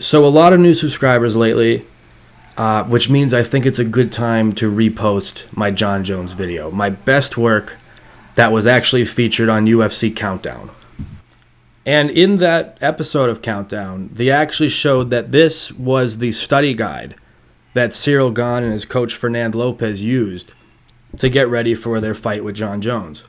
So a lot of new subscribers lately, which means I think it's a good time to repost my Jon Jones video, my best work that was actually featured on UFC Countdown. And in that episode of Countdown, they actually showed that this was the study guide that Ciryl Gane and his coach Fernand Lopez used to get ready for their fight with Jon Jones.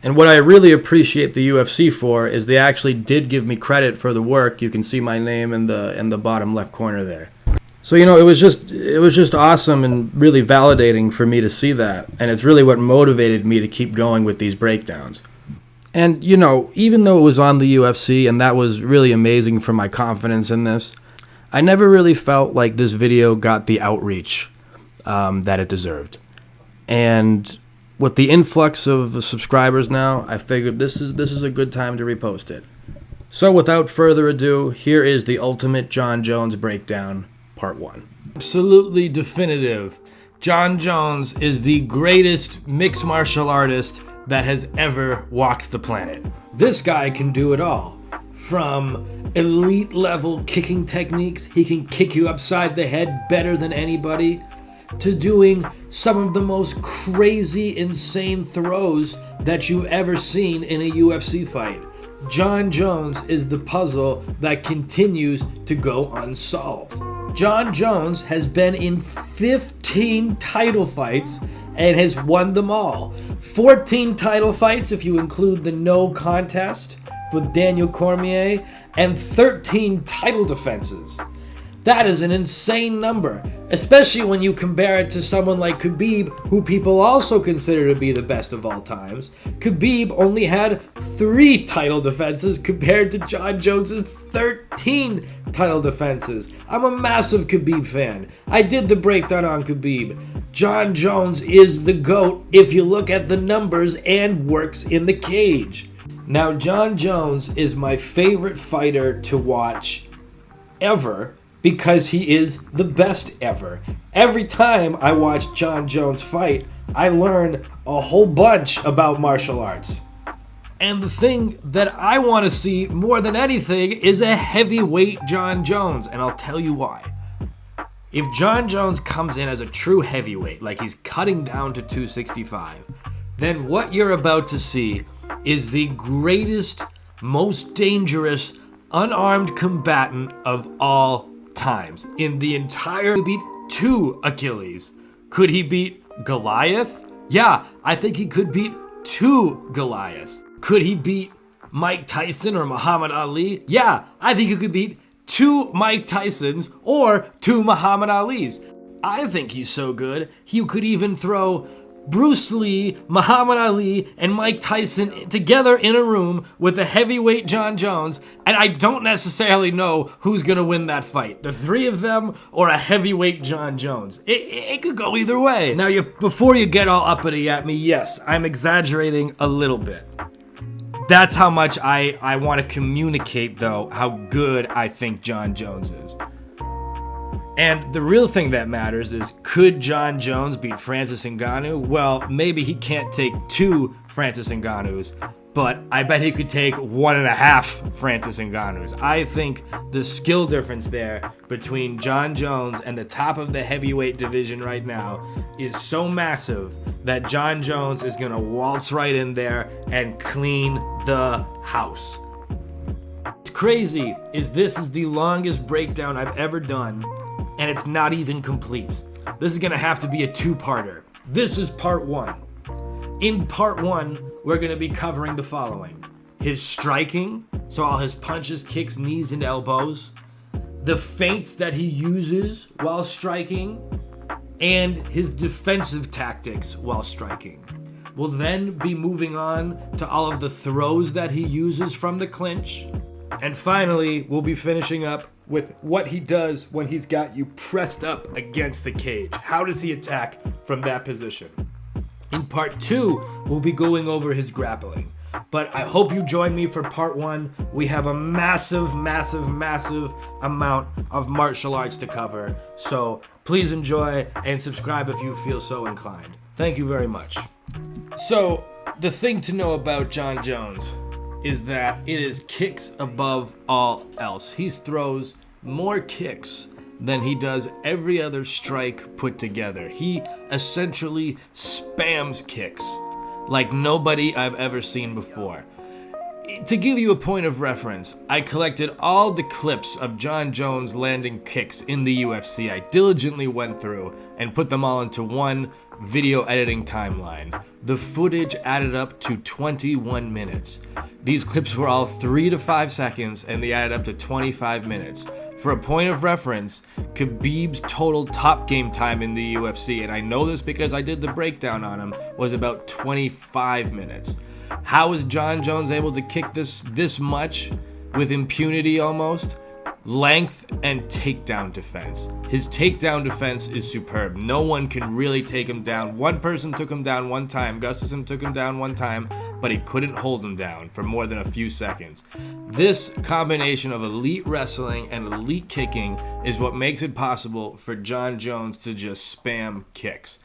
And what I really appreciate the UFC for is they actually did give me credit for the work. You can see my name in the bottom left corner there. So, you know, it was just awesome and really validating for me to see that. And it's really what motivated me to keep going with these breakdowns. And, you know, even though it was on the UFC and that was really amazing for my confidence in this, I never really felt like this video got the outreach that it deserved. And with the influx of subscribers now, I figured this is a good time to repost it. So without further ado, here is the ultimate Jon Jones breakdown, part 1. Absolutely definitive. Jon Jones is the greatest mixed martial artist that has ever walked the planet. This guy can do it all. From elite level kicking techniques, he can kick you upside the head better than anybody, to doing some of the most crazy, insane throws that you've ever seen in a UFC fight. Jon Jones is the puzzle that continues to go unsolved. Jon Jones has been in 15 title fights and has won them all. 14 title fights if you include the no contest with Daniel Cormier, and 13 title defenses. That is an insane number, especially when you compare it to someone like Khabib, who people also consider to be the best of all times. Khabib only had 3 title defenses compared to Jon Jones' 13 title defenses. I'm a massive Khabib fan. I did the breakdown on Khabib. Jon Jones is the GOAT if you look at the numbers and works in the cage. Now, Jon Jones is my favorite fighter to watch ever, because he is the best ever. Every time I watch Jon Jones fight, I learn a whole bunch about martial arts. And the thing that I want to see more than anything is a heavyweight Jon Jones, and I'll tell you why. If Jon Jones comes in as a true heavyweight, like he's cutting down to 265, then what you're about to see is the greatest, most dangerous, unarmed combatant of all times in the entire. He beat 2 Achilles. Could he beat Goliath? Yeah, I think he could beat 2 Goliaths. Could he beat Mike Tyson or Muhammad Ali? Yeah, I think he could beat 2 Mike Tysons or 2 Muhammad Alis. I think he's so good, he could even throw Bruce Lee, Muhammad Ali, and Mike Tyson together in a room with a heavyweight Jon Jones, and I don't necessarily know who's going to win that fight. The 3 of them or a heavyweight Jon Jones. It could go either way. Now, before you get all uppity at me, yes, I'm exaggerating a little bit. That's how much I want to communicate, though, how good I think Jon Jones is. And the real thing that matters is, could Jon Jones beat Francis Ngannou? Well, maybe he can't take 2 Francis Ngannous, but I bet he could take 1.5 Francis Ngannous. I think the skill difference there between Jon Jones and the top of the heavyweight division right now is so massive that Jon Jones is going to waltz right in there and clean the house. What's crazy is this is the longest breakdown I've ever done, and it's not even complete. This is gonna have to be a 2-parter. This is part 1. In part 1, we're gonna be covering the following: his striking, so all his punches, kicks, knees, and elbows, the feints that he uses while striking, and his defensive tactics while striking. We'll then be moving on to all of the throws that he uses from the clinch. And finally, we'll be finishing up with what he does when he's got you pressed up against the cage. How does he attack from that position? In part 2, we'll be going over his grappling. But I hope you join me for part 1. We have a massive, massive, massive amount of martial arts to cover. So please enjoy and subscribe if you feel so inclined. Thank you very much. So, the thing to know about Jon Jones is that it is kicks above all else. He throws more kicks than he does every other strike put together. He essentially spams kicks like nobody I've ever seen before. To give you a point of reference, I collected all the clips of Jon Jones landing kicks in the UFC. I diligently went through and put them all into one video editing timeline. The footage added up to 21 minutes. These clips were all 3 to 5 seconds and they added up to 25 minutes. For a point of reference, Khabib's total top game time in the UFC, and I know this because I did the breakdown on him, was about 25 minutes. How is Jon Jones able to kick this much with impunity almost? Length and takedown defense. His takedown defense is superb. No one can really take him down. One person took him down one time. Gustafsson took him down one time, but he couldn't hold him down for more than a few seconds. This combination of elite wrestling and elite kicking is what makes it possible for Jon Jones to just spam kicks.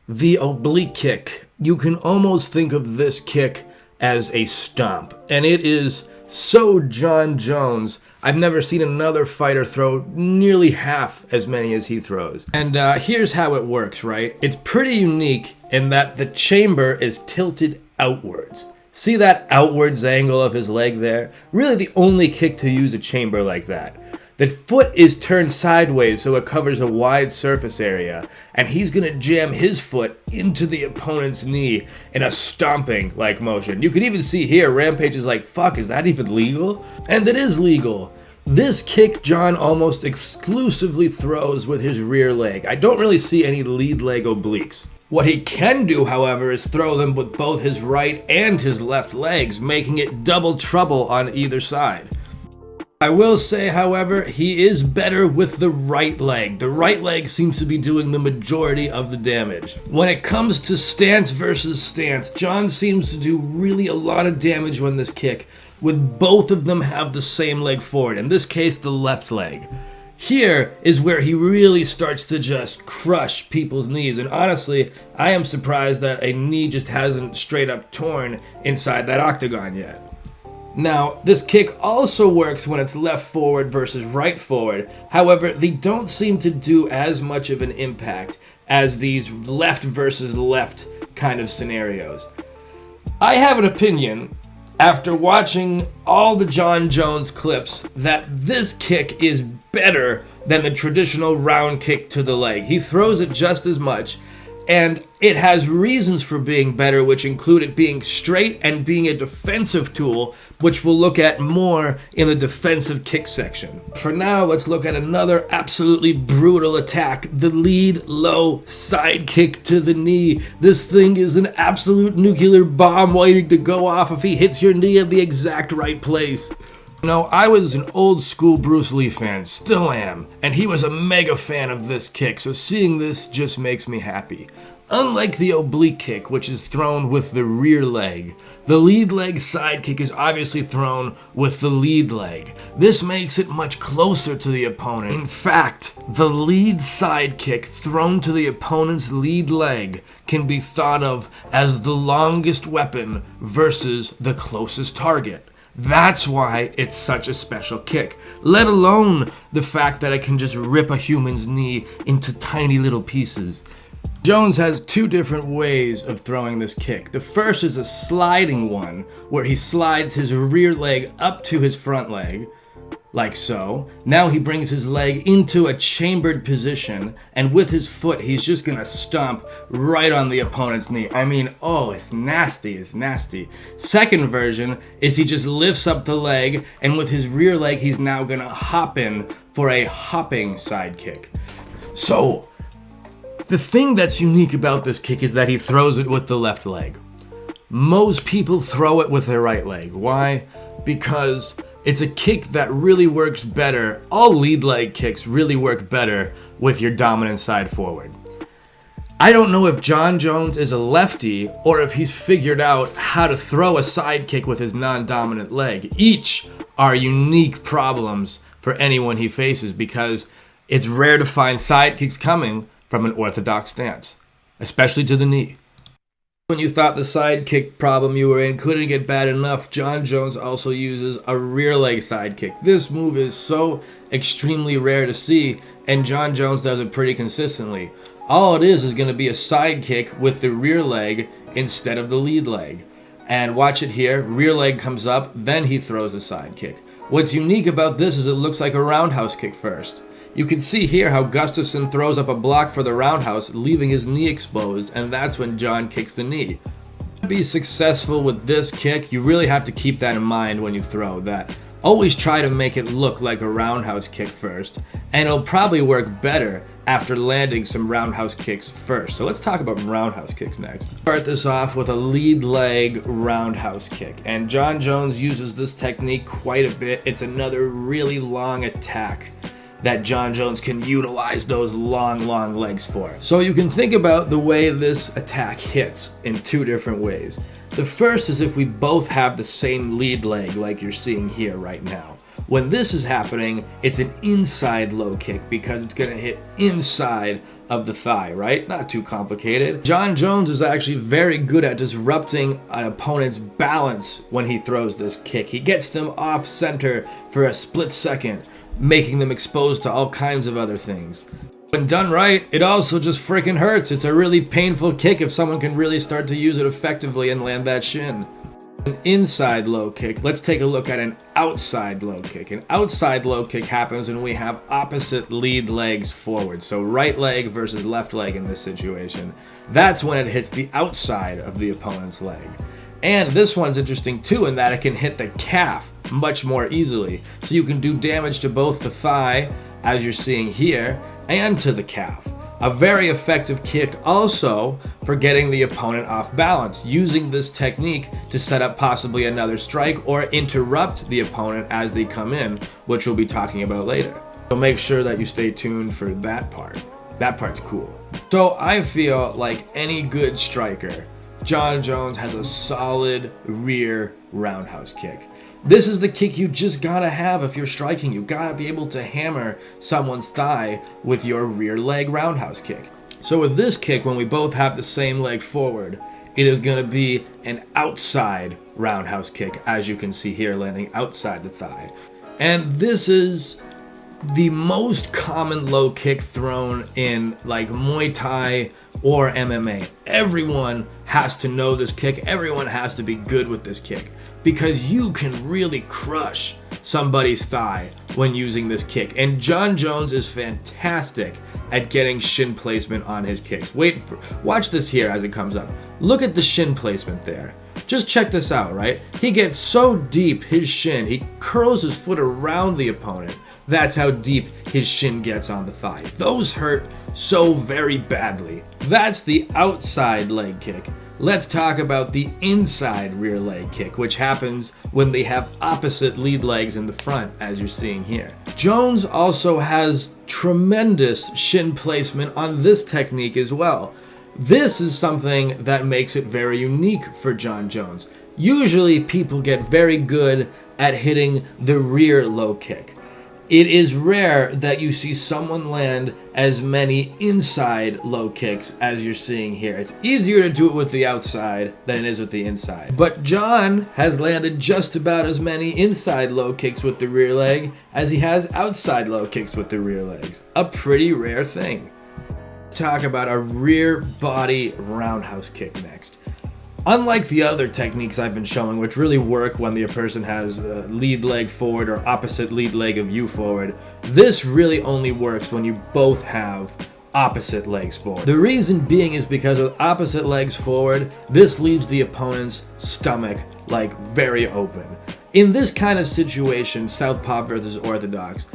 The oblique kick. You can almost think of this kick as a stomp, and it is so Jon Jones. I've never seen another fighter throw nearly half as many as he throws. And here's how it works, right? It's pretty unique in that the chamber is tilted outwards. See that outwards angle of his leg there? Really the only kick to use a chamber like that. The foot is turned sideways so it covers a wide surface area, and he's gonna jam his foot into the opponent's knee in a stomping like motion. You can even see here, Rampage is like, fuck, is that even legal? And it is legal. This kick Jon almost exclusively throws with his rear leg. I don't really see any lead leg obliques. What he can do, however, is throw them with both his right and his left legs, making it double trouble on either side. I will say, however, he is better with the right leg. The right leg seems to be doing the majority of the damage. When it comes to stance versus stance, Jon seems to do really a lot of damage when this kick, with both of them have the same leg forward, in this case the left leg. Here is where he really starts to just crush people's knees, and honestly, I am surprised that a knee just hasn't straight up torn inside that octagon yet. Now, this kick also works when it's left forward versus right forward. However, they don't seem to do as much of an impact as these left versus left kind of scenarios. I have an opinion, after watching all the Jon Jones clips, that this kick is better than the traditional round kick to the leg. He throws it just as much, and it has reasons for being better, which include it being straight and being a defensive tool, which we'll look at more in the defensive kick section. For now, let's look at another absolutely brutal attack, the lead low side kick to the knee. This thing is an absolute nuclear bomb waiting to go off if he hits your knee at the exact right place. You know, I was an old school Bruce Lee fan, still am, and he was a mega fan of this kick, so seeing this just makes me happy. Unlike the oblique kick, which is thrown with the rear leg, the lead leg side kick is obviously thrown with the lead leg. This makes it much closer to the opponent. In fact, the lead side kick thrown to the opponent's lead leg can be thought of as the longest weapon versus the closest target. That's why it's such a special kick, let alone the fact that it can just rip a human's knee into tiny little pieces. Jones has two different ways of throwing this kick. The first is a sliding one, where he slides his rear leg up to his front leg, like so. Now he brings his leg into a chambered position, and with his foot, he's just gonna stomp right on the opponent's knee. I mean, oh, it's nasty, it's nasty. Second version is he just lifts up the leg, and with his rear leg, he's now gonna hop in for a hopping side kick. So, the thing that's unique about this kick is that he throws it with the left leg. Most people throw it with their right leg. Why? Because it's a kick that really works better. All lead leg kicks really work better with your dominant side forward. I don't know if Jon Jones is a lefty or if he's figured out how to throw a side kick with his non-dominant leg. Each are unique problems for anyone he faces because it's rare to find side kicks coming from an orthodox stance, especially to the knee. When you thought the side kick problem you were in couldn't get bad enough, Jon Jones also uses a rear leg side kick. This move is so extremely rare to see, and Jon Jones does it pretty consistently. All it is going to be a side kick with the rear leg instead of the lead leg. And watch it here, rear leg comes up, then he throws a side kick. What's unique about this is it looks like a roundhouse kick first. You can see here how Gustafsson throws up a block for the roundhouse, leaving his knee exposed, and that's when Jon kicks the knee. To be successful with this kick, you really have to keep that in mind when you throw that. Always try to make it look like a roundhouse kick first, and it'll probably work better after landing some roundhouse kicks first. So let's talk about roundhouse kicks next. Start this off with a lead leg roundhouse kick, and Jon Jones uses this technique quite a bit. It's another really long attack that Jon Jones can utilize those long legs for. So you can think about the way this attack hits in two different ways. The first is if we both have the same lead leg like you're seeing here right now. When this is happening, it's an inside low kick because it's gonna hit inside of the thigh, right? Not too complicated. Jon Jones is actually very good at disrupting an opponent's balance when he throws this kick. He gets them off center for a split second, making them exposed to all kinds of other things. When done right, it also just freaking hurts. It's a really painful kick if someone can really start to use it effectively and land that shin. An inside low kick, let's take a look at an outside low kick. An outside low kick happens when we have opposite lead legs forward. So right leg versus left leg in this situation. That's when it hits the outside of the opponent's leg. And this one's interesting too in that it can hit the calf much more easily. So you can do damage to both the thigh, as you're seeing here, and to the calf. A very effective kick also for getting the opponent off balance, using this technique to set up possibly another strike or interrupt the opponent as they come in, which we'll be talking about later. So make sure that you stay tuned for that part. That part's cool. So I feel like any good striker, Jon Jones has a solid rear roundhouse kick. This is the kick you just gotta have if you're striking. You gotta be able to hammer someone's thigh with your rear leg roundhouse kick. So with this kick, when we both have the same leg forward, it is gonna be an outside roundhouse kick, as you can see here, landing outside the thigh. And this is the most common low kick thrown in like Muay Thai or MMA. Everyone has to know this kick. Everyone has to be good with this kick because you can really crush somebody's thigh when using this kick. And Jon Jones is fantastic at getting shin placement on his kicks. Watch this here as it comes up. Look at the shin placement there. Just check this out, right? He gets so deep his shin, he curls his foot around the opponent. That's how deep his shin gets on the thigh. Those hurt so very badly. That's the outside leg kick. Let's talk about the inside rear leg kick, which happens when they have opposite lead legs in the front, as you're seeing here. Jones also has tremendous shin placement on this technique as well. This is something that makes it very unique for Jon Jones. Usually people get very good at hitting the rear low kick. It is rare that you see someone land as many inside low kicks as you're seeing here. It's easier to do it with the outside than it is with the inside. But Jon has landed just about as many inside low kicks with the rear leg as he has outside low kicks with the rear legs. A pretty rare thing. Let's talk about a rear body roundhouse kick next. Unlike the other techniques I've been showing, which really work when the person has lead leg forward or opposite lead leg of you forward, this really only works when you both have opposite legs forward. The reason being is because with opposite legs forward, this leaves the opponent's stomach like very open. In this kind of situation, southpaw versus orthodox,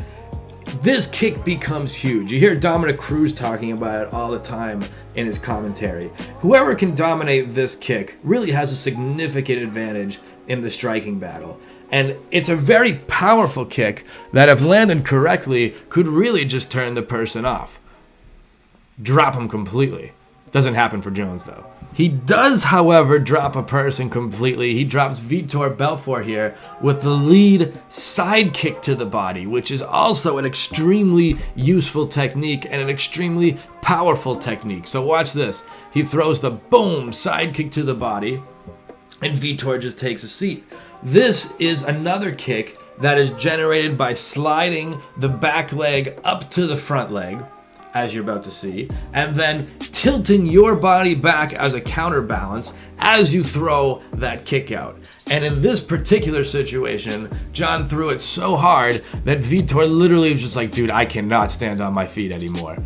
this kick becomes huge. You hear Dominic Cruz talking about it all the time in his commentary. Whoever can dominate this kick really has a significant advantage in the striking battle. And it's a very powerful kick that, if landed correctly, could really just turn the person off. Drop him completely. Doesn't happen for Jones, though. He does, however, drop a person completely. He drops Vitor Belfort here with the lead side kick to the body, which is also an extremely useful technique and an extremely powerful technique. So watch this. He throws the boom side kick to the body, and Vitor just takes a seat. This is another kick that is generated by sliding the back leg up to the front leg, as you're about to see, and then tilting your body back as a counterbalance as you throw that kick out. And in this particular situation, Jon threw it so hard that Vitor literally was just like, dude, I cannot stand on my feet anymore.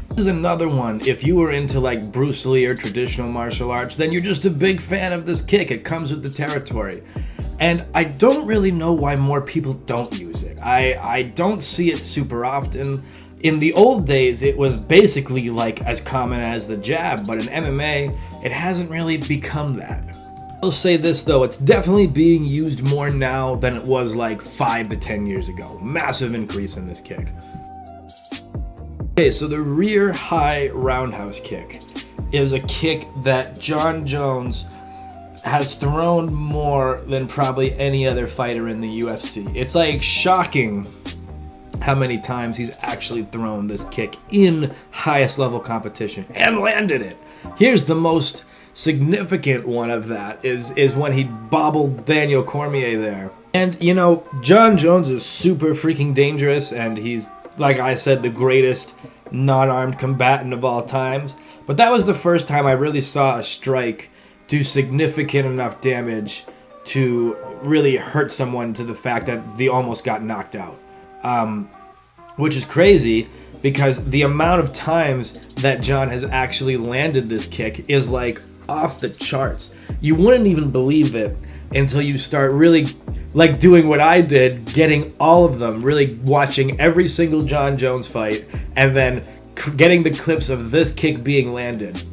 This is another one. If you were into like Bruce Lee or traditional martial arts, then you're just a big fan of this kick. It comes with the territory. And I don't really know why more people don't use it. I don't see it super often. In the old days, it was basically like as common as the jab, but in MMA, it hasn't really become that. I'll say this though, it's definitely being used more now than it was like 5 to 10 years ago. Massive increase in this kick. Okay, so the rear high roundhouse kick is a kick that Jon Jones has thrown more than probably any other fighter in the UFC. It's like shocking how many times he's actually thrown this kick in highest level competition and landed it. Here's the most significant one of that is when he bobbled Daniel Cormier there. And you know, Jon Jones is super freaking dangerous, and he's, like I said, the greatest non-armed combatant of all times. But that was the first time I really saw a strike do significant enough damage to really hurt someone to the fact that they almost got knocked out. Which is crazy because the amount of times that Jon has actually landed this kick is like off the charts. You wouldn't even believe it until you start really like doing what I did, getting all of them, really watching every single Jon Jones fight, and then getting the clips of this kick being landed.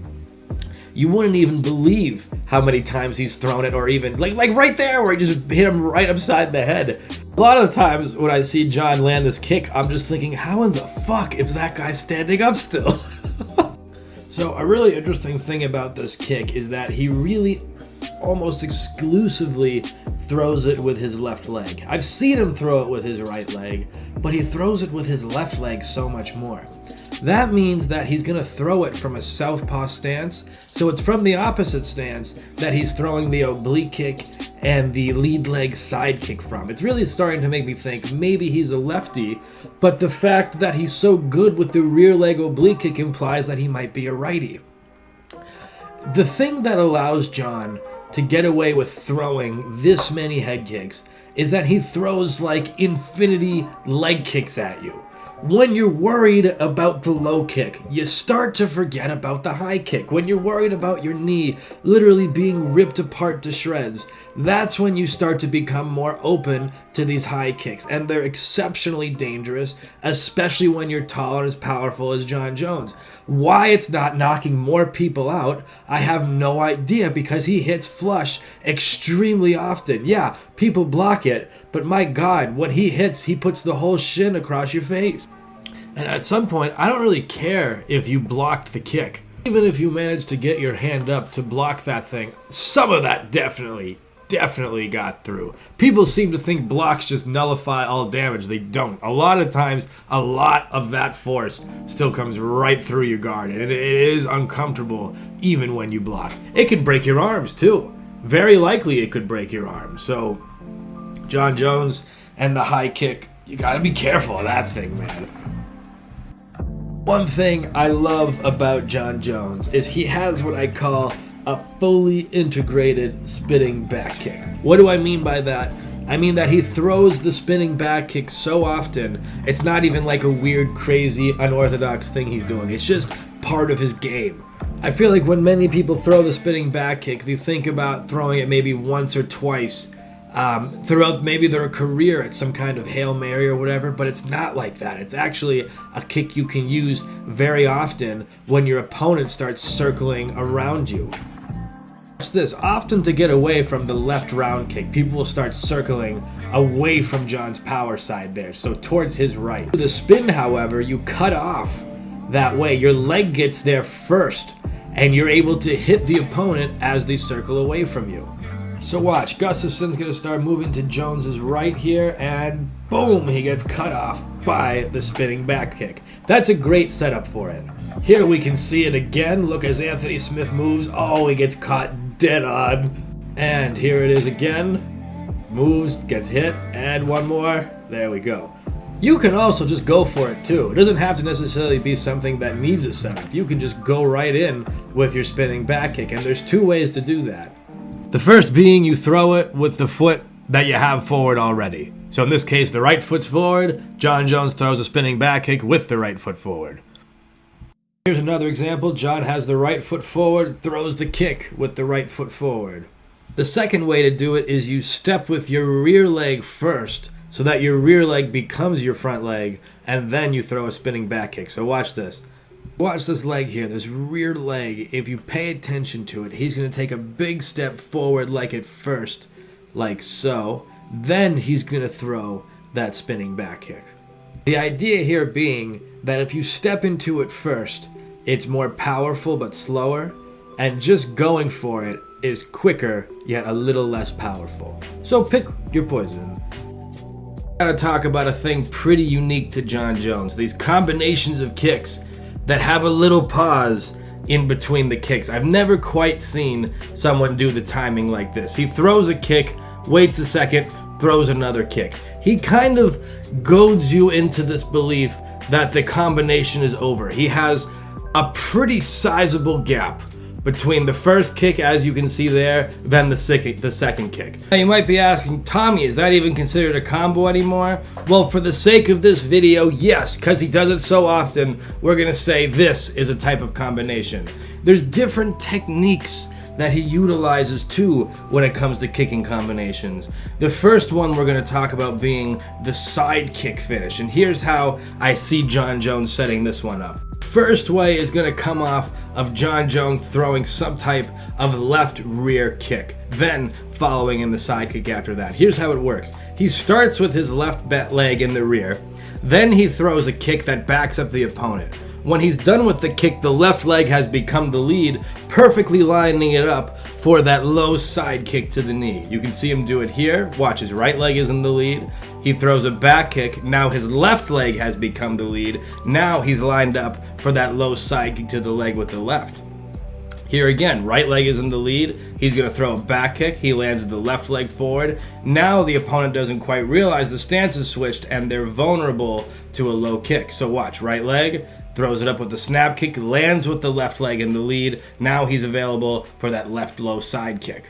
You wouldn't even believe how many times he's thrown it, or even like right there where he just hit him right upside the head. A lot of times when I see Jon land this kick, I'm just thinking, how in the fuck is that guy standing up still? So a really interesting thing about this kick is that he really almost exclusively throws it with his left leg. I've seen him throw it with his right leg, but he throws it with his left leg so much more. That means that he's going to throw it from a southpaw stance, so it's from the opposite stance that he's throwing the oblique kick and the lead leg side kick from. It's really starting to make me think maybe he's a lefty, but the fact that he's so good with the rear leg oblique kick implies that he might be a righty. The thing that allows Jon to get away with throwing this many head kicks is that he throws like infinity leg kicks at you. When you're worried about the low kick, you start to forget about the high kick. When you're worried about your knee literally being ripped apart to shreds, that's when you start to become more open to these high kicks. And they're exceptionally dangerous, especially when you're tall and as powerful as Jon Jones. Why it's not knocking more people out, I have no idea, because he hits flush extremely often. Yeah, people block it, but my God, when he hits, he puts the whole shin across your face. And at some point, I don't really care if you blocked the kick. Even if you managed to get your hand up to block that thing, some of that definitely got through. People seem to think blocks just nullify all damage. They don't. A lot of times, a lot of that force still comes right through your guard, and it is uncomfortable even when you block. It can break your arms too. Very likely it could break your arms. So Jon Jones and the high kick, you gotta be careful of that thing, man. One thing I love about Jon Jones is he has what I call a fully integrated spinning back kick. What do I mean by that? I mean that he throws the spinning back kick so often, it's not even like a weird, crazy, unorthodox thing he's doing. It's just part of his game. I feel like when many people throw the spinning back kick, they think about throwing it maybe once or twice throughout maybe their career at some kind of Hail Mary or whatever, but it's not like that. It's actually a kick you can use very often when your opponent starts circling around you. Watch this. Often to get away from the left round kick, people will start circling away from Jon's power side there, so towards his right. With the spin, however, you cut off that way. Your leg gets there first, and you're able to hit the opponent as they circle away from you. So watch, Gustafsson's going to start moving to Jones's right here, and boom, he gets cut off by the spinning back kick. That's a great setup for it. Here we can see it again. Look as Anthony Smith moves. Oh, he gets caught dead on. And here it is again. Moves, gets hit, and one more. There we go. You can also just go for it too. It doesn't have to necessarily be something that needs a setup. You can just go right in with your spinning back kick, and there's two ways to do that. The first being you throw it with the foot that you have forward already. So in this case, the right foot's forward. Jon Jones throws a spinning back kick with the right foot forward. Here's another example. Jon has the right foot forward, throws the kick with the right foot forward. The second way to do it is you step with your rear leg first so that your rear leg becomes your front leg, and then you throw a spinning back kick. So watch this. Watch this leg here, this rear leg. If you pay attention to it, he's going to take a big step forward like at first, like so. Then he's going to throw that spinning back kick. The idea here being that if you step into it first, it's more powerful but slower, and just going for it is quicker yet a little less powerful. So pick your poison. Gotta talk about a thing pretty unique to Jon Jones. These combinations of kicks that have a little pause in between the kicks. I've never quite seen someone do the timing like this. He throws a kick, waits a second, throws another kick. He kind of goads you into this belief that the combination is over. He has a pretty sizable gap between the first kick, as you can see there, then the second kick. Now you might be asking, Tommy, is that even considered a combo anymore? Well, for the sake of this video, yes, because he does it so often, we're gonna say this is a type of combination. There's different techniques that he utilizes too when it comes to kicking combinations. The first one we're gonna talk about being the side kick finish, and here's how I see Jon Jones setting this one up. First way is going to come off of Jon Jones throwing some type of left rear kick, then following in the side kick after that. Here's how it works. He starts with his left leg in the rear, then he throws a kick that backs up the opponent. When he's done with the kick, the left leg has become the lead, perfectly lining it up for that low side kick to the knee. You can see him do it here. Watch, his right leg is in the lead. He throws a back kick. Now his left leg has become the lead. Now he's lined up for that low side kick to the leg with the left. Here again, right leg is in the lead. He's going to throw a back kick. He lands with the left leg forward. Now the opponent doesn't quite realize the stance is switched and they're vulnerable to a low kick. So watch, right leg, throws it up with the snap kick, lands with the left leg in the lead. Now he's available for that left low side kick.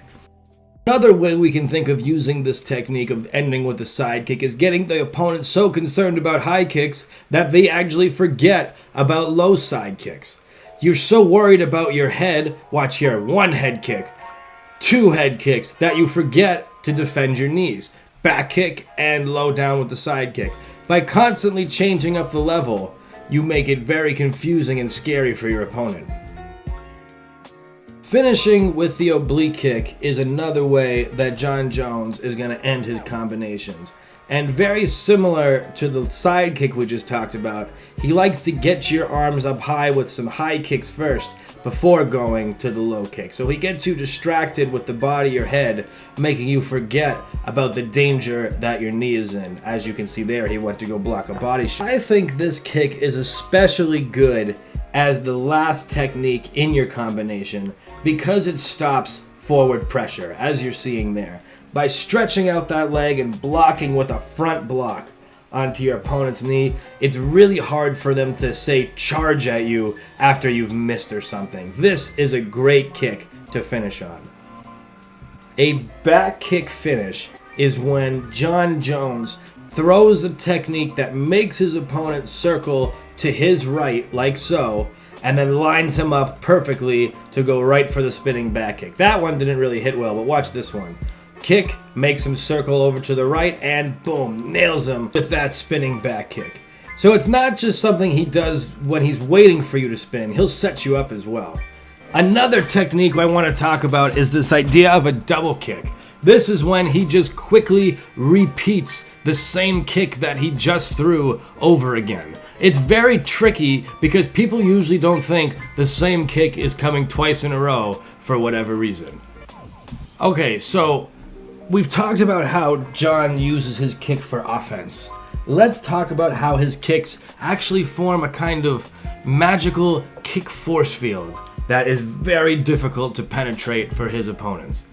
Another way we can think of using this technique of ending with the side kick is getting the opponent so concerned about high kicks that they actually forget about low side kicks. You're so worried about your head, watch here, one head kick, two head kicks, that you forget to defend your knees. Back kick and low down with the side kick. By constantly changing up the level, you make it very confusing and scary for your opponent. Finishing with the oblique kick is another way that Jon Jones is going to end his combinations. And very similar to the side kick we just talked about, he likes to get your arms up high with some high kicks first before going to the low kick. So he gets you distracted with the body or head, making you forget about the danger that your knee is in. As you can see there, he went to go block a body shot. I think this kick is especially good as the last technique in your combination because it stops forward pressure, as you're seeing there. By stretching out that leg and blocking with a front block onto your opponent's knee, it's really hard for them to say charge at you after you've missed or something. This is a great kick to finish on. A back kick finish is when Jon Jones throws a technique that makes his opponent circle to his right, like so, and then lines him up perfectly to go right for the spinning back kick. That one didn't really hit well, but watch this one. Kick, makes him circle over to the right, and boom, nails him with that spinning back kick. So it's not just something he does when he's waiting for you to spin, he'll set you up as well. Another technique I want to talk about is this idea of a double kick. This is when he just quickly repeats the same kick that he just threw over again. It's very tricky because people usually don't think the same kick is coming twice in a row for whatever reason. Okay, so we've talked about how Jon uses his kick for offense. Let's talk about how his kicks actually form a kind of magical kick force field that is very difficult to penetrate for his opponents.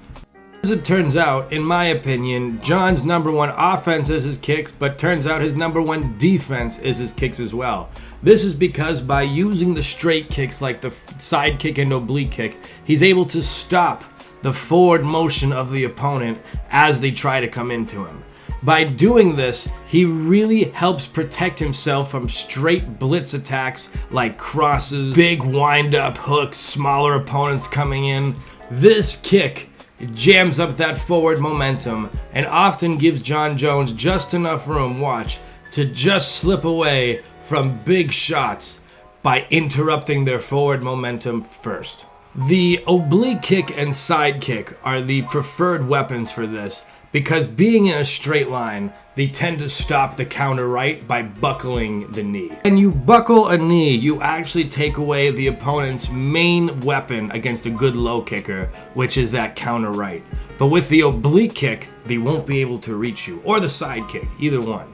As it turns out, in my opinion, Jon's number one offense is his kicks, but turns out his number one defense is his kicks as well. This is because by using the straight kicks like the side kick and oblique kick, he's able to stop the forward motion of the opponent as they try to come into him. By doing this, he really helps protect himself from straight blitz attacks like crosses, big wind-up hooks, smaller opponents coming in. This kick jams up that forward momentum and often gives Jon Jones just enough room, watch, to just slip away from big shots by interrupting their forward momentum first. The oblique kick and side kick are the preferred weapons for this because being in a straight line, they tend to stop the counter right by buckling the knee. When you buckle a knee, you actually take away the opponent's main weapon against a good low kicker, which is that counter right. But with the oblique kick, they won't be able to reach you, or the side kick, either one.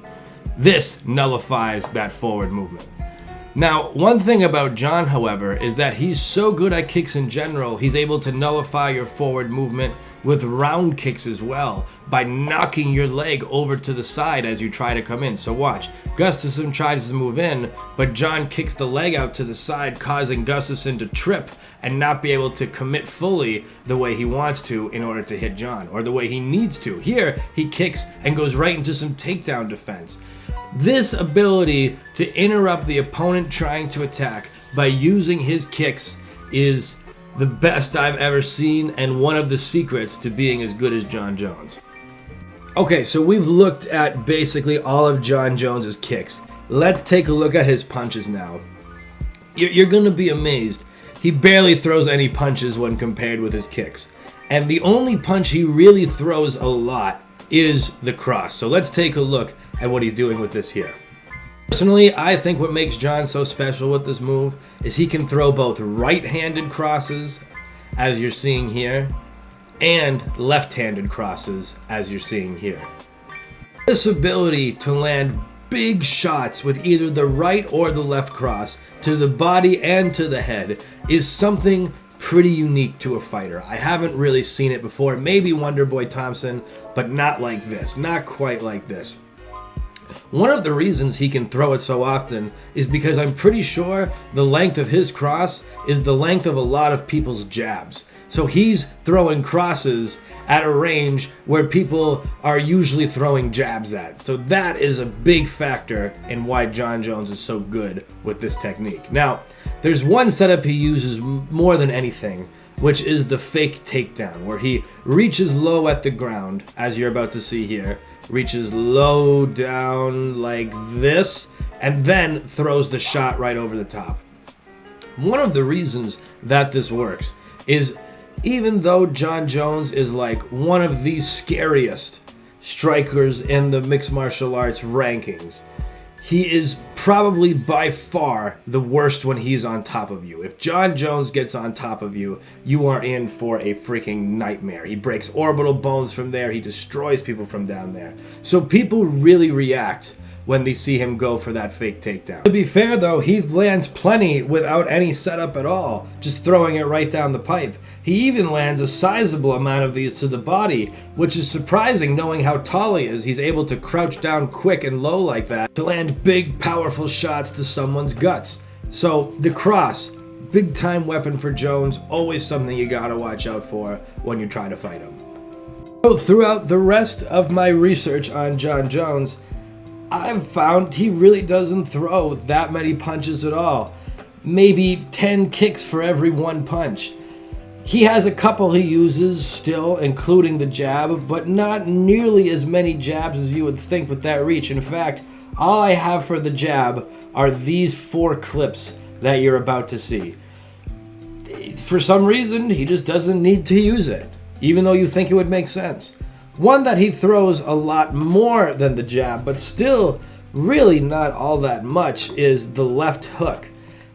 This nullifies that forward movement. Now, one thing about Jon, however, is that he's so good at kicks in general, he's able to nullify your forward movement with round kicks as well by knocking your leg over to the side as you try to come in. So watch, Gustafsson tries to move in, but Jon kicks the leg out to the side, causing Gustafsson to trip and not be able to commit fully the way he wants to in order to hit Jon, or the way he needs to. Here, he kicks and goes right into some takedown defense. This ability to interrupt the opponent trying to attack by using his kicks is the best I've ever seen and one of the secrets to being as good as Jon Jones. Okay, so we've looked at basically all of Jon Jones's kicks. Let's take a look at his punches now. You're going to be amazed. He barely throws any punches when compared with his kicks. And the only punch he really throws a lot is the cross. So let's take a look at what he's doing with this here. Personally, I think what makes Jon so special with this move is he can throw both right-handed crosses, as you're seeing here, and left-handed crosses, as you're seeing here. This ability to land big shots with either the right or the left cross to the body and to the head is something pretty unique to a fighter. I haven't really seen it before. Maybe Wonderboy Thompson, but not like this. Not quite like this. One of the reasons he can throw it so often is because I'm pretty sure the length of his cross is the length of a lot of people's jabs. So he's throwing crosses at a range where people are usually throwing jabs at. So that is a big factor in why Jon Jones is so good with this technique. Now, there's one setup he uses more than anything, which is the fake takedown, where he reaches low at the ground, as you're about to see here, reaches low down like this, and then throws the shot right over the top. One of the reasons that this works is even though Jon Jones is like one of the scariest strikers in the mixed martial arts rankings, he is probably by far the worst when he's on top of you. If Jon Jones gets on top of you, you are in for a freaking nightmare. He breaks orbital bones from there. He destroys people from down there. So people really react when they see him go for that fake takedown. To be fair though, he lands plenty without any setup at all, just throwing it right down the pipe. He even lands a sizable amount of these to the body, which is surprising knowing how tall he is. He's able to crouch down quick and low like that to land big, powerful shots to someone's guts. So the cross, big time weapon for Jones, always something you gotta watch out for when you try to fight him. So throughout the rest of my research on Jon Jones, I've found he really doesn't throw that many punches at all. Maybe 10 kicks for every one punch. He has a couple he uses still, including the jab, but not nearly as many jabs as you would think with that reach. In fact, all I have for the jab are these 4 clips that you're about to see. For some reason, he just doesn't need to use it, even though you think it would make sense. One that he throws a lot more than the jab, but still really not all that much, is the left hook.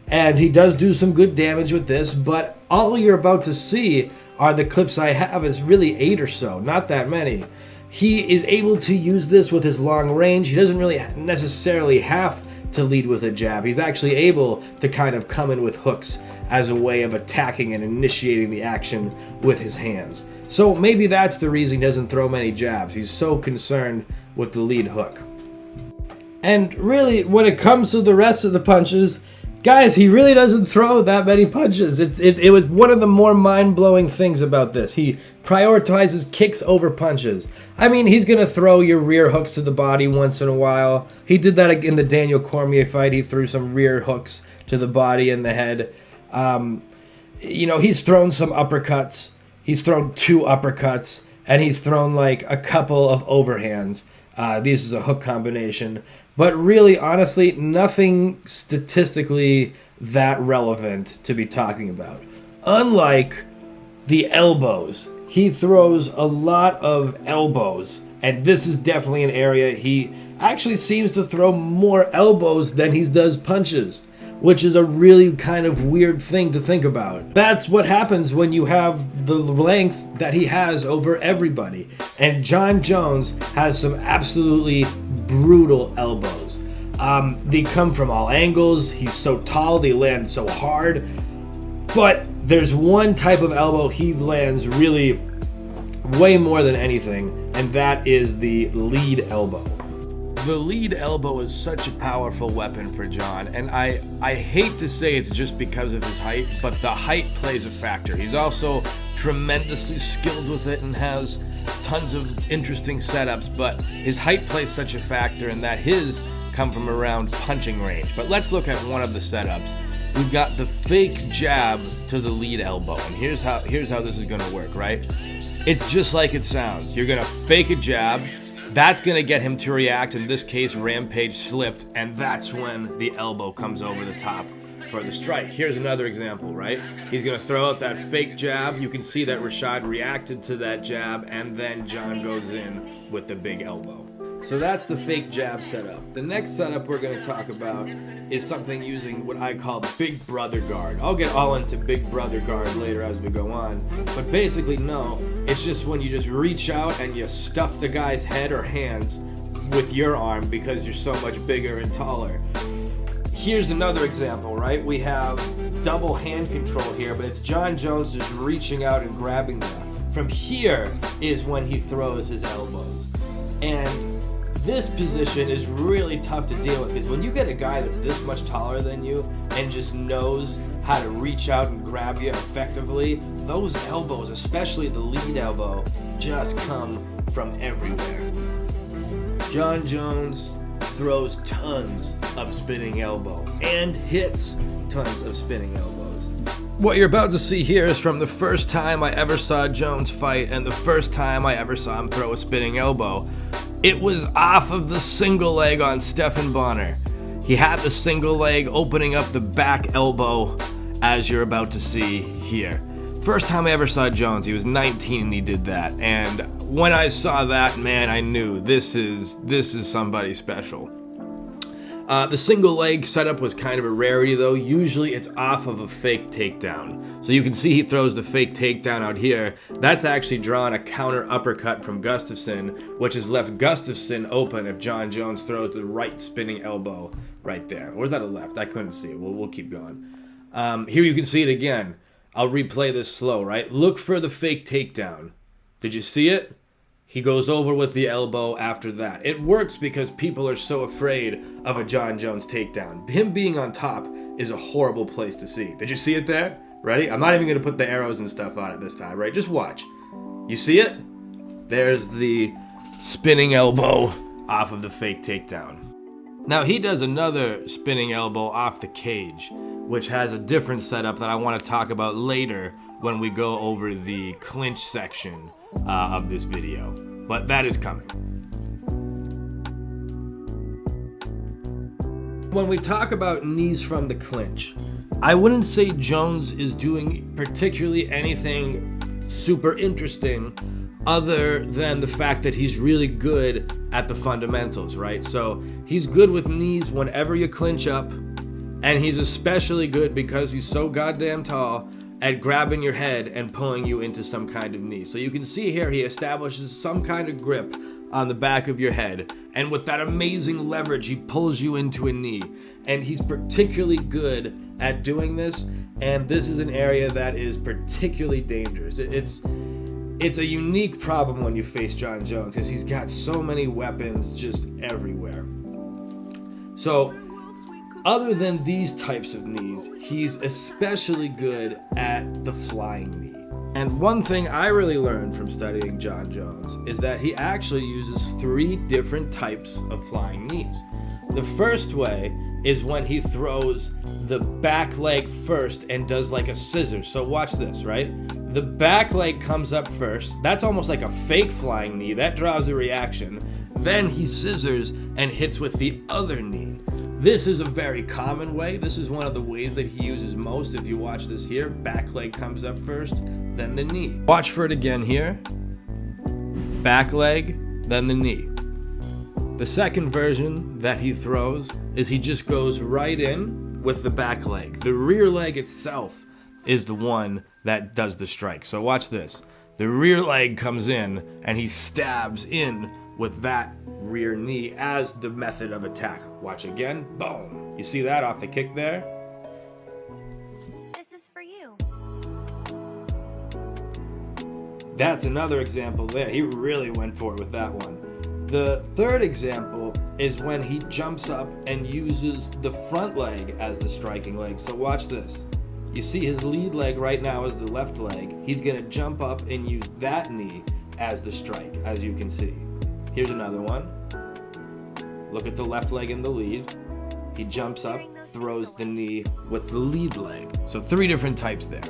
And he does do some good damage with this, but all you're about to see are the clips I have. Is really 8 or so, not that many. He is able to use this with his long range. He doesn't really necessarily have to lead with a jab. He's actually able to kind of come in with hooks as a way of attacking and initiating the action with his hands. So maybe that's the reason he doesn't throw many jabs. He's so concerned with the lead hook. And really, when it comes to the rest of the punches, guys, he really doesn't throw that many punches. It was one of the more mind-blowing things about this. He prioritizes kicks over punches. I mean, he's going to throw your rear hooks to the body once in a while. He did that in the Daniel Cormier fight. He threw some rear hooks to the body and the head. He's thrown some uppercuts. He's thrown 2 uppercuts, and he's thrown like a couple of overhands. This is a hook combination. But really, honestly, nothing statistically that relevant to be talking about. Unlike the elbows, he throws a lot of elbows, and this is definitely an area he actually seems to throw more elbows than he does punches, which is a really kind of weird thing to think about. That's what happens when you have the length that he has over everybody. And Jon Jones has some absolutely brutal elbows. They come from all angles. He's so tall, they land so hard. But there's one type of elbow he lands really way more than anything, and that is the lead elbow. The lead elbow is such a powerful weapon for Jon, and I hate to say it's just because of his height, but the height plays a factor. He's also tremendously skilled with it and has tons of interesting setups, but his height plays such a factor in that his come from around punching range. But let's look at one of the setups. We've got the fake jab to the lead elbow, and here's how this is gonna work, right? It's just like it sounds. You're gonna fake a jab. That's going to get him to react. In this case, Rampage slipped, and that's when the elbow comes over the top for the strike. Here's another example, right? He's going to throw out that fake jab. You can see that Rashad reacted to that jab, and then Jon goes in with the big elbow. So that's the fake jab setup. The next setup we're going to talk about is something using what I call Big Brother guard. I'll get all into Big Brother guard later as we go on. But basically, no, it's just when you just reach out and you stuff the guy's head or hands with your arm because you're so much bigger and taller. Here's another example, right? We have double hand control here, but it's Jon Jones just reaching out and grabbing them. From here is when he throws his elbows. And this position is really tough to deal with because when you get a guy that's this much taller than you and just knows how to reach out and grab you effectively, those elbows, especially the lead elbow, just come from everywhere. Jon Jones throws tons of spinning elbow and hits tons of spinning elbows. What you're about to see here is from the first time I ever saw Jones fight and the first time I ever saw him throw a spinning elbow. It was off of the single leg on Stephan Bonnar. He had the single leg opening up the back elbow, as you're about to see here. First time I ever saw Jones, he was 19 and he did that. And when I saw that, man, I knew this is somebody special. The single leg setup was kind of a rarity though. Usually it's off of a fake takedown. So you can see he throws the fake takedown out here. That's actually drawn a counter uppercut from Gustafsson, which has left Gustafsson open if Jon Jones throws the right spinning elbow right there. Or is that a left? I couldn't see it. We'll keep going. Here you can see it again. I'll replay this slow, right? Look for the fake takedown. Did you see it? He goes over with the elbow after that. It works because people are so afraid of a Jon Jones takedown. Him being on top is a horrible place to see. Did you see it there? Ready? I'm not even going to put the arrows and stuff on it this time, right? Just watch. You see it? There's the spinning elbow off of the fake takedown. Now he does another spinning elbow off the cage, which has a different setup that I want to talk about later when we go over the clinch section of this video, but that is coming. When we talk about knees from the clinch, I wouldn't say Jones is doing particularly anything super interesting other than the fact that he's really good at the fundamentals, right? So he's good with knees whenever you clinch up, and he's especially good because he's so goddamn tall at grabbing your head and pulling you into some kind of knee. So you can see here he establishes some kind of grip on the back of your head, and with that amazing leverage he pulls you into a knee, and he's particularly good at doing this, and this is an area that is particularly dangerous. It's a unique problem when you face Jon Jones because he's got so many weapons just everywhere. So other than these types of knees, he's especially good at the flying knee. And one thing I really learned from studying Jon Jones is that he actually uses 3 different types of flying knees. The first way is when he throws the back leg first and does like a scissor. So watch this, right? The back leg comes up first. That's almost like a fake flying knee. That draws a reaction. Then he scissors and hits with the other knee. This is a very common way. This is one of the ways that he uses most. If you watch this here, back leg comes up first, then the knee. Watch for it again here. Back leg, then the knee. The second version that he throws is he just goes right in with the back leg. The rear leg itself is the one that does the strike. So watch this. The rear leg comes in and he stabs in with that rear knee as the method of attack. Watch again. Boom. You see that off the kick there? This is for you. That's another example there. He really went for it with that one. The third example is when he jumps up and uses the front leg as the striking leg. So watch this. You see his lead leg right now is the left leg. He's going to jump up and use that knee as the strike, as you can see. Here's another one. Look at the left leg in the lead. He jumps up, throws the knee with the lead leg. So 3 different types there.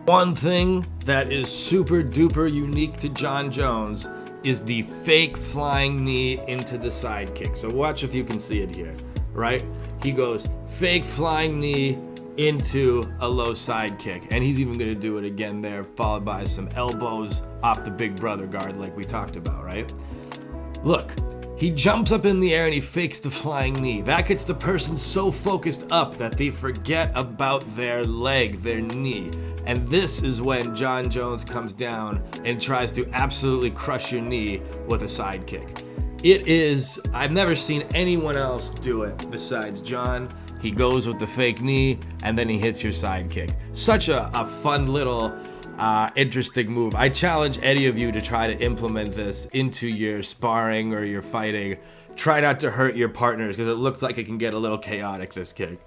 One thing that is super duper unique to Jon Jones is the fake flying knee into the side kick. So watch if you can see it here, right? He goes fake flying knee into a low side kick, and he's even going to do it again there, followed by some elbows off the big brother guard like we talked about, right? Look, he jumps up in the air and he fakes the flying knee. That gets the person so focused up that they forget about their leg, their knee. And this is when Jon Jones comes down and tries to absolutely crush your knee with a side kick. It is, I've never seen anyone else do it besides Jon. He goes with the fake knee and then he hits your side kick. Such a fun little interesting move. I challenge any of you to try to implement this into your sparring or your fighting. Try not to hurt your partners because it looks like it can get a little chaotic, this kick.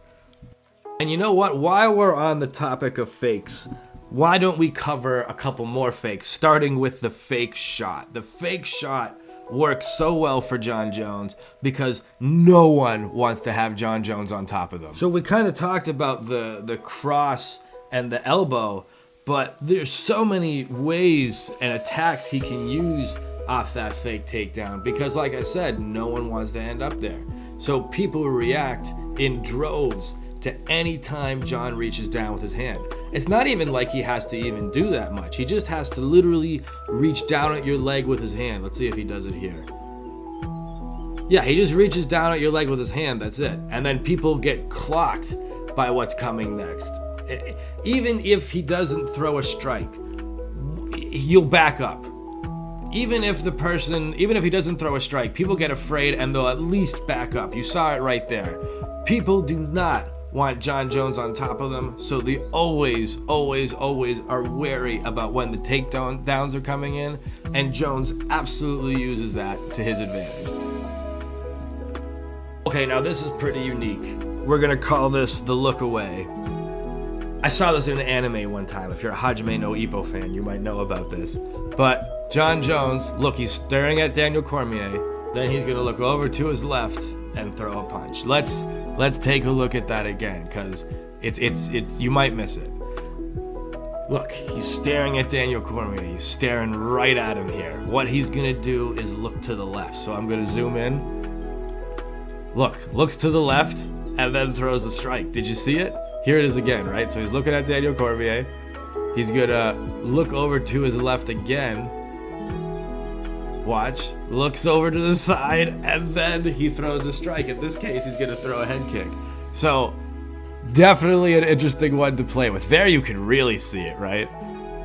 And you know what? While we're on the topic of fakes, why don't we cover a couple more fakes, starting with the fake shot. The fake shot works so well for Jon Jones because no one wants to have Jon Jones on top of them. So we kind of talked about the cross and the elbow, but there's so many ways and attacks he can use off that fake takedown because, like I said, no one wants to end up there. So people react in droves to any time Jon reaches down with his hand. It's not even like he has to even do that much. He just has to literally reach down at your leg with his hand. Let's see if he does it here. Yeah, he just reaches down at your leg with his hand, that's it. And then people get clocked by what's coming next. Even if he doesn't throw a strike, you'll back up. Even if he doesn't throw a strike, people get afraid and they'll at least back up. You saw it right there. People do not want Jon Jones on top of them, so they always are wary about when the takedowns are coming in, and Jones absolutely uses that to his advantage. Okay, now this is pretty unique. We're gonna call this the look away. I saw this in an anime one time. If you're a Hajime no Ippo fan, you might know about this. But Jon Jones, look, he's staring at Daniel Cormier, then he's gonna look over to his left and throw a punch. Let's take a look at that again, because it's you might miss it. Look, he's staring at Daniel Cormier. He's staring right at him here. What he's gonna do is look to the left. So I'm gonna zoom in. Look, looks to the left and then throws a strike. Did you see it? Here it is again, right? So he's looking at Daniel Cormier. He's gonna look over to his left again. Watch. Looks over to the side, and then he throws a strike. In this case, he's gonna throw a head kick. So, definitely an interesting one to play with. There you can really see it, right?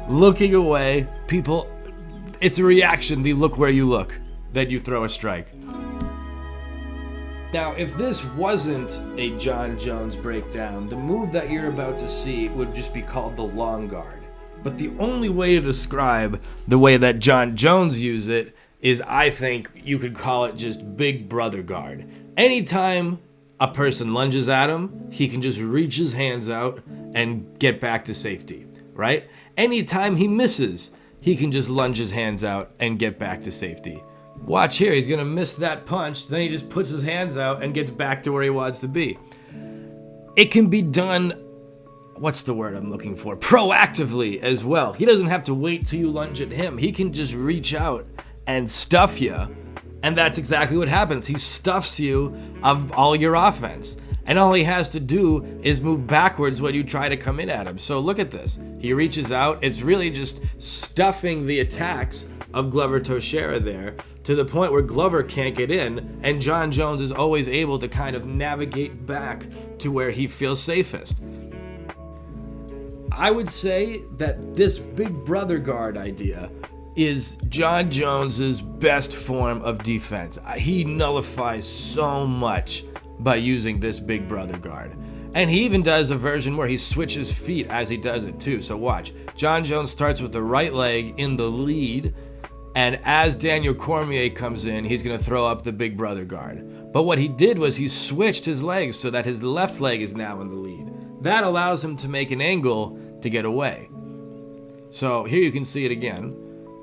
Looking away, people, it's a reaction. They look where you look. Then you throw a strike. Now, if this wasn't a Jon Jones breakdown, the move that you're about to see would just be called the long guard. But the only way to describe the way that Jon Jones used it is, I think, you could call it just big brother guard. Anytime a person lunges at him, he can just reach his hands out and get back to safety, right? Anytime he misses, he can just lunge his hands out and get back to safety. Watch here, he's gonna miss that punch, then he just puts his hands out and gets back to where he wants to be. It can be done, what's the word I'm looking for? Proactively as well. He doesn't have to wait till you lunge at him. He can just reach out and stuff you, and that's exactly what happens. He stuffs you of all your offense. And all he has to do is move backwards when you try to come in at him. So look at this. He reaches out. It's really just stuffing the attacks of Glover Teixeira there to the point where Glover can't get in, and Jon Jones is always able to kind of navigate back to where he feels safest. I would say that this big brother guard idea is Jon Jones's best form of defense. He nullifies so much by using this big brother guard. And he even does a version where he switches feet as he does it too. So watch. Jon Jones starts with the right leg in the lead, and as Daniel Cormier comes in, he's going to throw up the big brother guard. But what he did was he switched his legs so that his left leg is now in the lead. That allows him to make an angle to get away. So here you can see it again.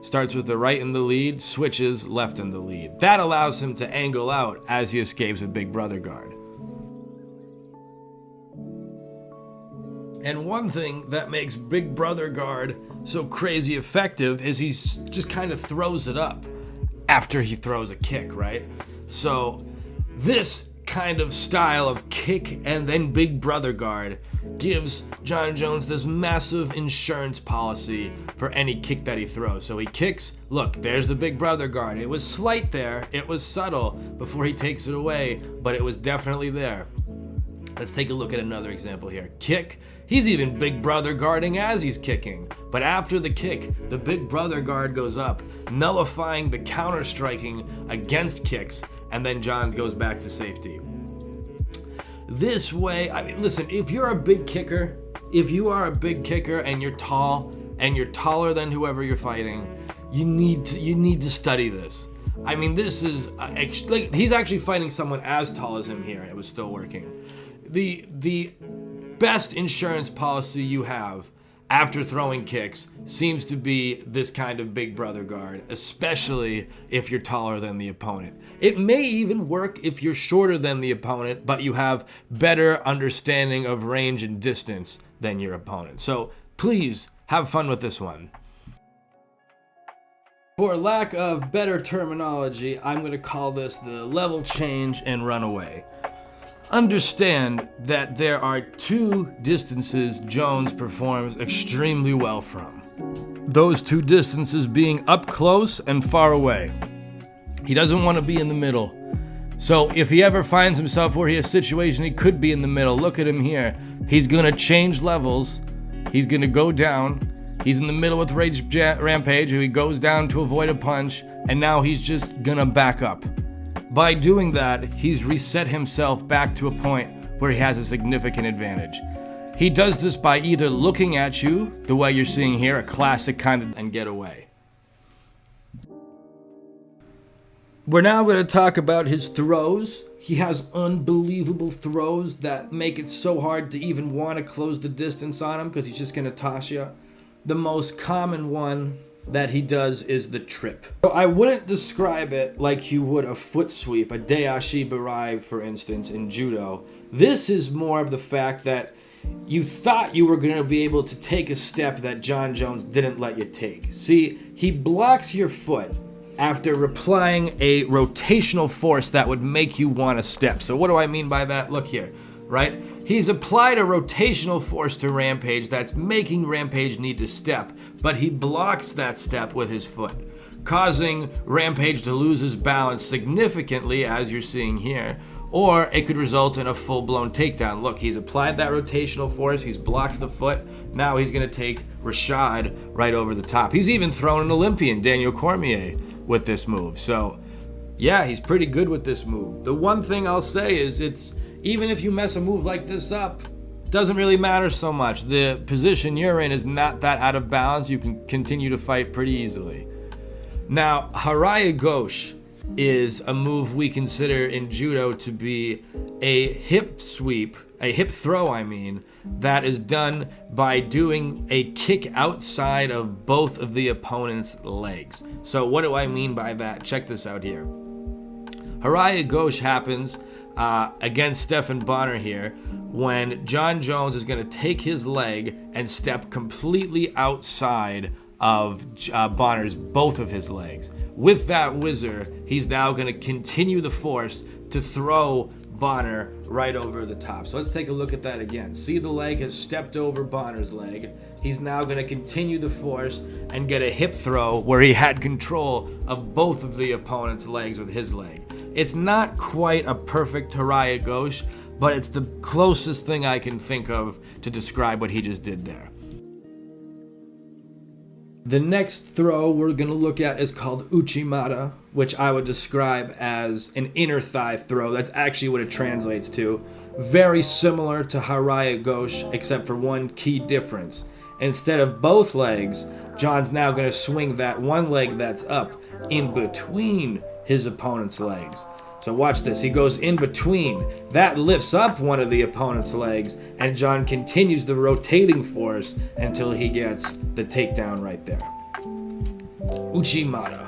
Starts with the right in the lead, switches left in the lead. That allows him to angle out as he escapes a big brother guard. And one thing that makes big brother guard so crazy effective is he just kind of throws it up after he throws a kick, right? So this kind of style of kick and then big brother guard gives Jon Jones this massive insurance policy for any kick that he throws. So he kicks, look, there's the big brother guard. It was slight there, it was subtle before he takes it away, but it was definitely there. Let's take a look at another example here. Kick, he's even big brother guarding as he's kicking. But after the kick, the big brother guard goes up, nullifying the counter striking against kicks, and then Jon goes back to safety. This way, I mean, listen, if you're a big kicker, if you are a big kicker and you're tall and you're taller than whoever you're fighting, you need to study this. I mean, this is like, he's actually fighting someone as tall as him here. It was still working. The best insurance policy you have after throwing kicks seems to be this kind of big brother guard, especially if you're taller than the opponent. It may even work if you're shorter than the opponent, but you have better understanding of range and distance than your opponent. So please have fun with this one. For lack of better terminology, I'm going to call this the level change and run away. Understand that there are two distances Jones performs extremely well from. Those two distances being up close and far away. He doesn't want to be in the middle. So if he ever finds himself where he has a situation he could be in the middle, look at him here. He's going to change levels. He's going to go down. He's in the middle with Rampage. He goes down to avoid a punch, and now he's just going to back up. By doing that, he's reset himself back to a point where he has a significant advantage. He does this by either looking at you, the way you're seeing here, a classic kind of, and get away. We're now going to talk about his throws. He has unbelievable throws that make it so hard to even want to close the distance on him because he's just going to toss you. The most common one that he does is the trip. So I wouldn't describe it like you would a foot sweep, a Dayashi Barai, for instance, in judo. This is more of the fact that you thought you were going to be able to take a step that Jon Jones didn't let you take. See, he blocks your foot after applying a rotational force that would make you want to step. So what do I mean by that? Look here. right? He's applied a rotational force to Rampage that's making Rampage need to step, but he blocks that step with his foot, causing Rampage to lose his balance significantly, as you're seeing here, or it could result in a full-blown takedown. Look, he's applied that rotational force, he's blocked the foot, now he's going to take Rashad right over the top. He's even thrown an Olympian, Daniel Cormier, with this move. So, yeah, he's pretty good with this move. The one thing I'll say is even if you mess a move like this up, doesn't really matter so much. The position you're in is not that out of balance. You can continue to fight pretty easily. Now, Harai Goshi is a move we consider in judo to be a hip sweep, a hip throw, that is done by doing a kick outside of both of the opponent's legs. So what do I mean by that? Check this out here. Harai Goshi happens against Stephan Bonnar here when Jon Jones is going to take his leg and step completely outside of Bonnar's both of his legs. With that whizzer, he's now going to continue the force to throw Bonnar right over the top. So let's take a look at that again. See, the leg has stepped over Bonnar's leg. He's now going to continue the force and get a hip throw where he had control of both of the opponent's legs with his leg. It's not quite a perfect Harai Goshi, but it's the closest thing I can think of to describe what he just did there. The next throw we're going to look at is called Uchi Mata, which I would describe as an inner thigh throw. That's actually what it translates to. Very similar to Harai Goshi, except for one key difference. Instead of both legs, Jon's now going to swing that one leg that's up in between his opponent's legs. So watch this. He goes in between. That lifts up one of the opponent's legs, and Jon continues the rotating force until he gets the takedown right there. Uchi Mata.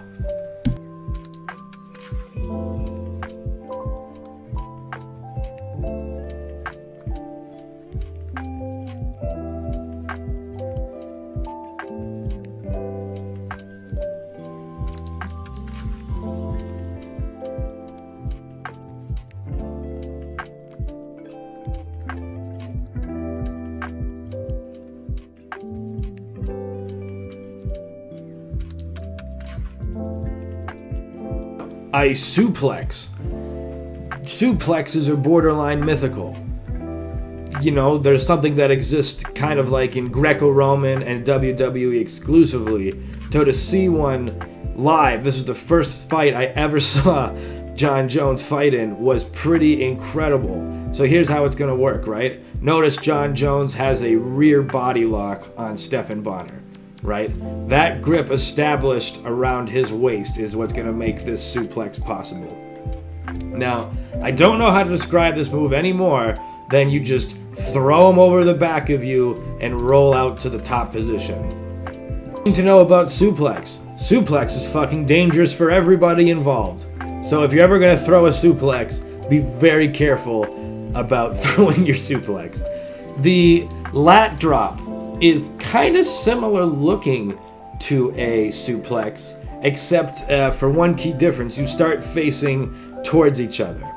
A suplex. Suplexes are borderline mythical. You know, there's something that exists kind of like in Greco-Roman and WWE exclusively. To see one live, this is the first fight I ever saw Jon Jones fight in, was pretty incredible. So here's how it's going to work, right? Notice Jon Jones has a rear body lock on Stephan Bonnar. Right? That grip established around his waist is what's going to make this suplex possible. Now, I don't know how to describe this move any more than you just throw him over the back of you and roll out to the top position. Thing to know about suplex. Suplex is fucking dangerous for everybody involved. So if you're ever going to throw a suplex, be very careful about throwing your suplex. The lat drop is kind of similar looking to a suplex, except for one key difference. You start facing towards each other.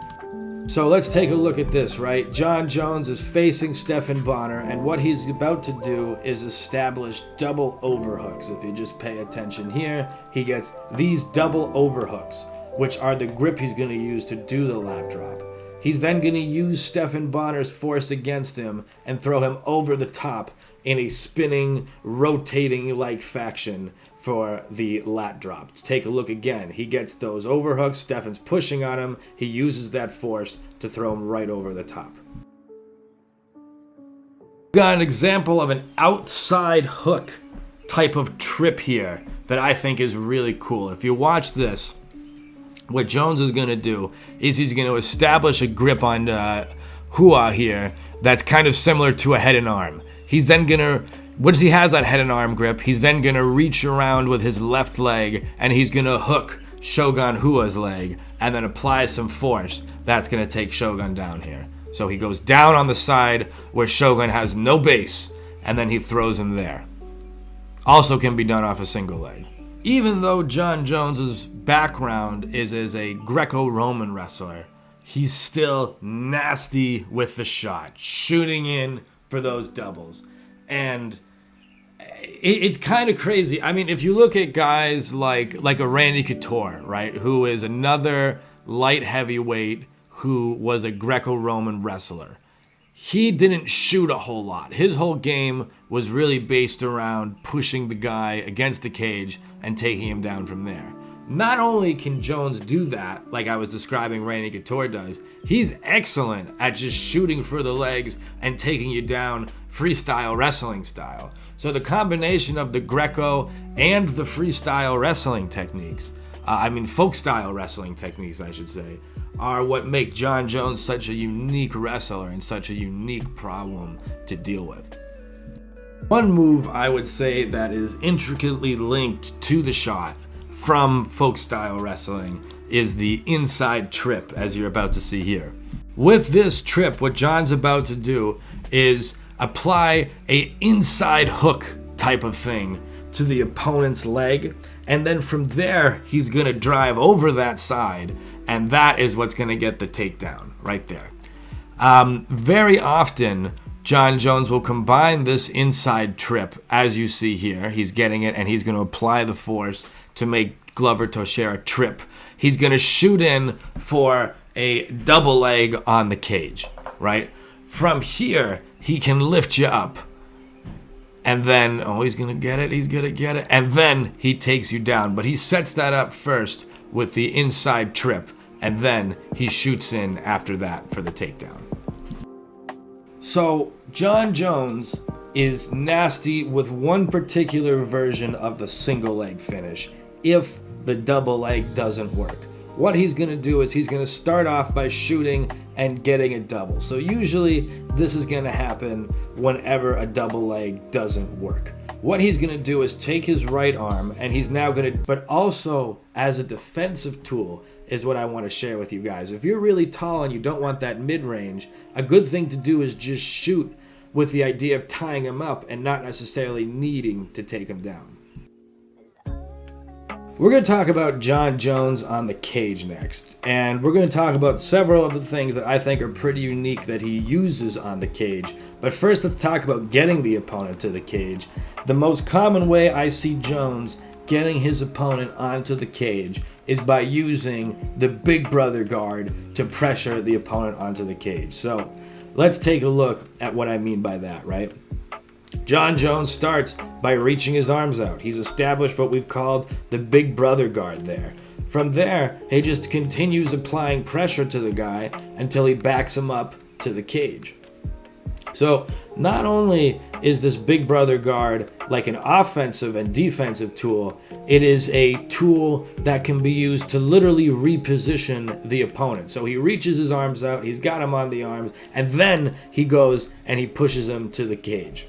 So let's take a look at this, right? Jon Jones is facing Stephan Bonnar, and what he's about to do is establish double overhooks. If you just pay attention here, he gets these double overhooks, which are the grip he's going to use to do the lat drop. He's then going to use Stephan Bonnar's force against him and throw him over the top in a spinning, rotating-like faction for the lat drop. Let's take a look again. He gets those overhooks. Stephan's pushing on him. He uses that force to throw him right over the top. Got an example of an outside hook type of trip here that I think is really cool. If you watch this, what Jones is going to do is he's going to establish a grip on Hua here that's kind of similar to a head and arm. He's then going to, once he has that head and arm grip, he's then going to reach around with his left leg and he's going to hook Shogun Hua's leg and then apply some force. That's going to take Shogun down here. So he goes down on the side where Shogun has no base and then he throws him there. Also can be done off a single leg. Even though Jon Jones's background is as a Greco-Roman wrestler, he's still nasty with the shot, shooting in for those doubles. And it's kind of crazy. I mean, if you look at guys like a Randy Couture, right, who is another light heavyweight who was a Greco-Roman wrestler, he didn't shoot a whole lot. His whole game was really based around pushing the guy against the cage and taking him down from there. Not only can Jones do that, like I was describing Randy Couture does, he's excellent at just shooting for the legs and taking you down freestyle wrestling style. So the combination of the Greco and the freestyle wrestling techniques, folk style wrestling techniques, I should say, are what make Jon Jones such a unique wrestler and such a unique problem to deal with. One move I would say that is intricately linked to the shot from folk style wrestling is the inside trip, as you're about to see here. With this trip, what Jon's about to do is apply a inside hook type of thing to the opponent's leg, and then from there he's gonna drive over that side, and that is what's gonna get the takedown right there. Very often Jon Jones will combine this inside trip, as you see here. He's getting it and he's gonna apply the force to make Glover Teixeira trip. He's gonna shoot in for a double leg on the cage, right? From here, he can lift you up. And then, he's gonna get it. And then he takes you down. But he sets that up first with the inside trip. And then he shoots in after that for the takedown. So, Jon Jones is nasty with one particular version of the single leg finish if the double leg doesn't work. What he's going to do is he's going to start off by shooting and getting a double. So usually this is going to happen whenever a double leg doesn't work. What he's going to do is take his right arm and he's now going to, but also as a defensive tool is what I want to share with you guys. If you're really tall and you don't want that mid-range, a good thing to do is just shoot with the idea of tying him up and not necessarily needing to take him down. We're going to talk about Jon Jones on the cage next, and we're going to talk about several of the things that I think are pretty unique that he uses on the cage. But first, let's talk about getting the opponent to the cage. The most common way I see Jones getting his opponent onto the cage is by using the big brother guard to pressure the opponent onto the cage. So let's take a look at what I mean by that, right? Jon Jones starts by reaching his arms out. He's established what we've called the big brother guard there. From there, he just continues applying pressure to the guy until he backs him up to the cage. So not only is this big brother guard like an offensive and defensive tool, it is a tool that can be used to literally reposition the opponent. So he reaches his arms out, he's got him on the arms, and then he goes and he pushes him to the cage.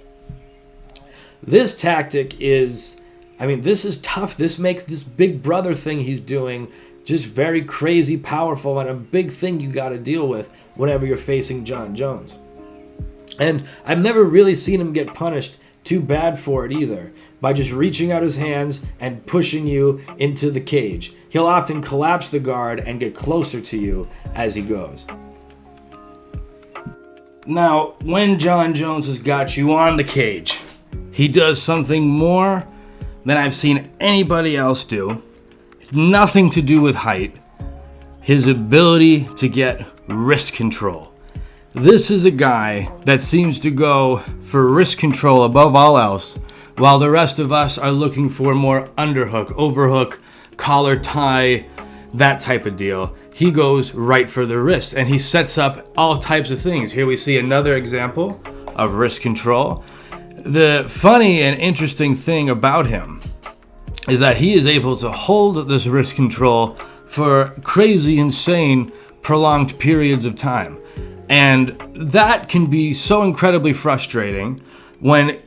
This tactic is, this is tough. This makes this big brother thing he's doing just very crazy powerful and a big thing you got to deal with whenever you're facing Jon Jones. And I've never really seen him get punished too bad for it either, by just reaching out his hands and pushing you into the cage. He'll often collapse the guard and get closer to you as he goes. Now, when Jon Jones has got you on the cage, he does something more than I've seen anybody else do. Nothing to do with height. His ability to get wrist control. This is a guy that seems to go for wrist control above all else, while the rest of us are looking for more underhook, overhook, collar tie, that type of deal. He goes right for the wrist, and he sets up all types of things. Here we see another example of wrist control. The funny and interesting thing about him is that he is able to hold this wrist control for crazy, insane, prolonged periods of time. And that can be so incredibly frustrating when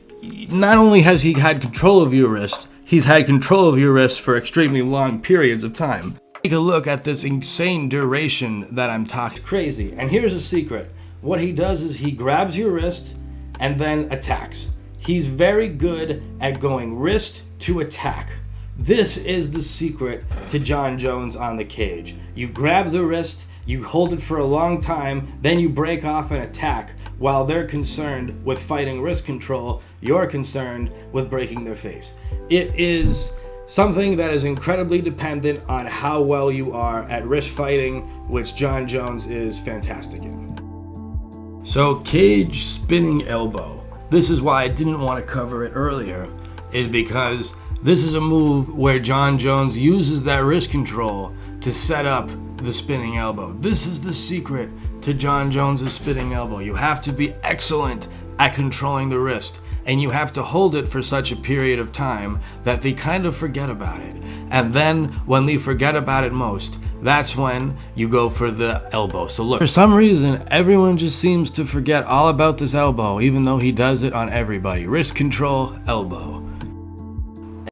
not only has he had control of your wrist, he's had control of your wrist for extremely long periods of time. Take a look at this insane duration that I'm talking. Crazy. And here's a secret. What he does is he grabs your wrist and then attacks. He's very good at going wrist to attack. This is the secret to Jon Jones on the cage. You grab the wrist, You hold it for a long time, then you break off and attack. While they're concerned with fighting wrist control, you're concerned with breaking their face. It is something that is incredibly dependent on how well you are at wrist fighting, which Jon Jones is fantastic in. So cage spinning elbow. This is why I didn't want to cover it earlier, is because this is a move where Jon Jones uses that wrist control to set up the spinning elbow. This is the secret to Jon Jones' spinning elbow. You have to be excellent at controlling the wrist, and you have to hold it for such a period of time that they kind of forget about it. And then when they forget about it most, that's when you go for the elbow. So look, for some reason, everyone just seems to forget all about this elbow, even though he does it on everybody. Wrist control, elbow.